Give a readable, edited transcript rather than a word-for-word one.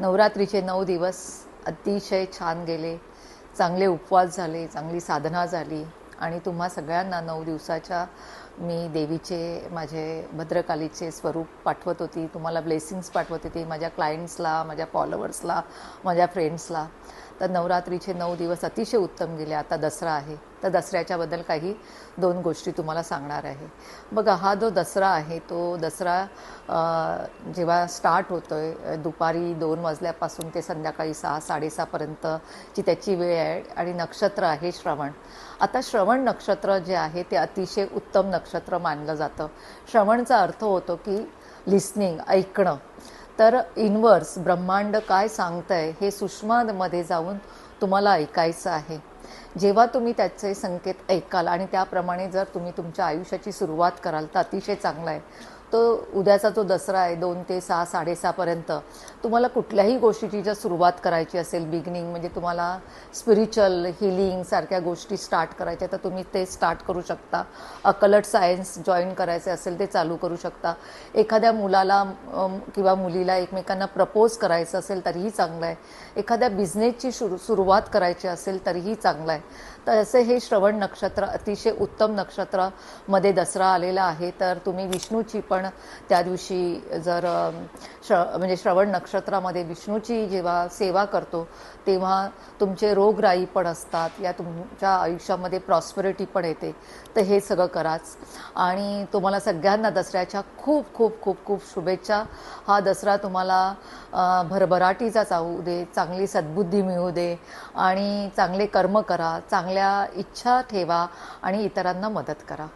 नवरात्रीचे 9 दिवस अतिशय छान गेले. चांगले उपवास झाले, चांगली साधना झाली आणि तुम्हा सगळ्यांना 9 दिवसाच्या मी देवीचे माझे भद्रकालीचे स्वरूप पाठवत होती. तुम्हाला ब्लेसिंग्स पाठवत होती, माझ्या क्लायंट्सला, माझ्या फॉलोवर्सला, माझ्या फ्रेंड्सला. तर नवरात्रीचे 9 दिवस अतिशय उत्तम गेले. आता दसरा आहे, तर दसऱ्याच्याबद्दल काही 2 गोष्टी तुम्हाला सांगणार आहे. बघा, हा जो दसरा आहे तो दसरा जेव्हा स्टार्ट होतो आहे दुपारी 2 वाजल्यापासून ते संध्याकाळी 6-6:30पर्यंतची त्याची वेळ आहे आणि नक्षत्र आहे श्रवण. आता श्रवण नक्षत्र जे आहे ते अतिशय उत्तम नक्षत्र मानलं जातं. श्रवणचा अर्थ होतो की लिस्निंग, ऐकणं. तर इनवर्स ब्रह्मांड काय सांगतंय हे सूक्ष्मामध्ये जाऊन तुम्हाला ऐकायचं आहे. जेव्हा तुम्ही त्याचे संकेत ऐकाल आणि त्याप्रमाणे जर तुम्ही तुमच्या आयुष्याची सुरुवात कराल तर अतिशय चांगला आहे. तो उद्याचा जो दसरा आहे 2 ते 6-6:30पर्यंत तुम्हाला कुठल्याही गोष्टीची जर सुरुवात करायची असेल, बिगिनिंग म्हणजे तुम्हाला स्पिरिच्युअल हिलिंग सारख्या गोष्टी स्टार्ट करायच्या तर तुम्ही ते स्टार्ट करू शकता. अकलट सायन्स जॉईन करायचे असेल ते चालू करू शकता. एखाद्या मुलाला किंवा मुलीला एकमेकांना प्रपोज करायचं असेल तरीही चांगलं आहे. एखाद्या बिझनेसची सुरुवात करायची असेल तरीही चांगलं आहे. तर असे हे श्रवण नक्षत्र अतिशय उत्तम नक्षत्रामध्ये दसरा आलेला आहे. तर तुम्ही विष्णूची पण त्या दिवशी जर म्हणजे श्रवण नक्षत्रामध्ये विष्णूची जेव्हा सेवा करतो तेव्हा तुमचे रोगराई पण असतात, या तुमच्या आयुष्यामध्ये प्रॉस्पेरिटी पण येते. तर हे सगळं कराच आणि तुम्हाला सगळ्यांना दसऱ्याच्या खूप खूप खूप खूप शुभेच्छा. हा दसरा तुम्हाला भरभराटीचा जाऊ दे, चांगली सद्बुद्धी मिळू दे आणि चांगले कर्म करा, चांगल्या इच्छा ठेवा आणि इतरांना मदत करा.